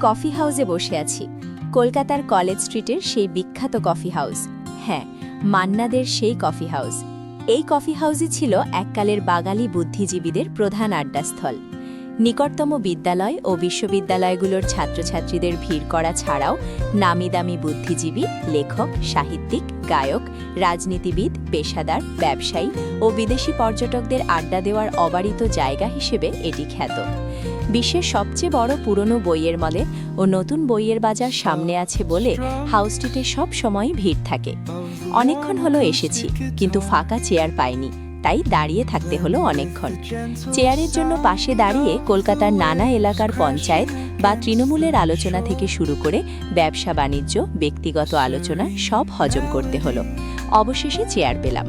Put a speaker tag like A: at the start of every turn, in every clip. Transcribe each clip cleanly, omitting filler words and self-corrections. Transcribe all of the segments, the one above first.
A: Coffee হাউসে বসে আছি, কলকাতার কলেজ স্ট্রিটের সেই বিখ্যাত কফি হাউস। হ্যাঁ, মান্নাদের সেই কফি হাউস। এই কফি হাউসই ছিল এককালের বাঙালি বুদ্ধিজীবীদের প্রধান আড্ডাস্থল। নিকটতম বিদ্যালয় ও বিশ্ববিদ্যালয়গুলোর ছাত্রছাত্রীদের ভিড় করা ছাড়াও নামিদামি বুদ্ধিজীবী, লেখক, সাহিত্যিক, গায়ক, রাজনীতিবিদ, পেশাদার, ব্যবসায়ী ও বিদেশি পর্যটকদের আড্ডা দেওয়ার অবারিত জায়গা হিসেবে এটি খ্যাত। বিশ্বের সবচেয়ে বড় পুরনো বইয়ের মলে ও নতুন বইয়ের বাজার সামনে আছে বলে হাউসটিতে সব সময় ভিড় থাকে। অনেকক্ষণ হলো এসেছি, কিন্তু ফাঁকা চেয়ার পাইনি, তাই দাঁড়িয়ে থাকতে হলো অনেকক্ষণ। চেয়ারের জন্য পাশে দাঁড়িয়ে কলকাতার নানা এলাকার পঞ্চায়েত বা তৃণমূলের আলোচনা থেকে শুরু করে ব্যবসা বাণিজ্য, ব্যক্তিগত আলোচনা সব হজম করতে হলো। অবশেষে চেয়ার পেলাম।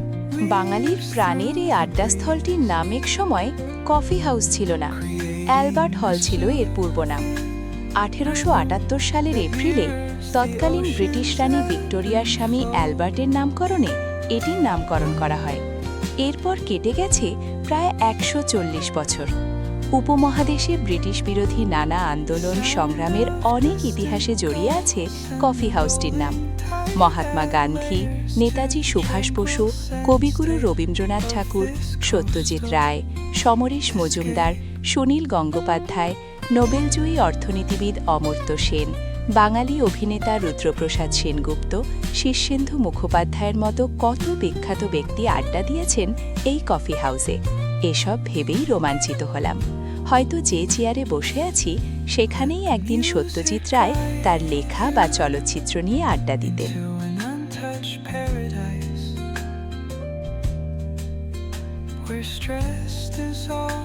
A: বাঙালির প্রাণের এই আড্ডাস্থলটির নাম এক সময় কফি হাউস ছিল না, অ্যালবার্ট হল ছিল এর পূর্ব নাম। 1878 সালের এপ্রিলে তৎকালীন ব্রিটিশ রানী ভিক্টোরিয়ার স্বামী অ্যালবার্টের নামকরণে এটির নামকরণ করা হয়। এরপর কেটে গেছে প্রায় 140 বছর। উপমহাদেশে ব্রিটিশ বিরোধী নানা আন্দোলন সংগ্রামের অনেক ইতিহাসে জড়িয়ে আছে কফি হাউসটির নাম। মহাত্মা গান্ধী, নেতাজি সুভাষ বসু, কবিগুরু রবীন্দ্রনাথ ঠাকুর, সত্যজিৎ রায়, সমরেশ মজুমদার, সুনীল গঙ্গোপাধ্যায়, নোবেলজয়ী অর্থনীতিবিদ অমর্ত্য সেন, বাঙালি অভিনেতা রুদ্রপ্রসাদ সেনগুপ্ত, শীর্ষেন্দু মুখোপাধ্যায়ের মতো কত বিখ্যাত ব্যক্তি আড্ডা দিয়েছেন এই কফি হাউসে। এসব ভেবেই রোমাঞ্চিত হলাম। হয়তো যে চেয়ারে বসে আছি সেখানেই একদিন সত্যজিৎ রায় তার লেখা বা চলচ্চিত্র নিয়ে আড্ডা দিতেন।
B: Where stress is all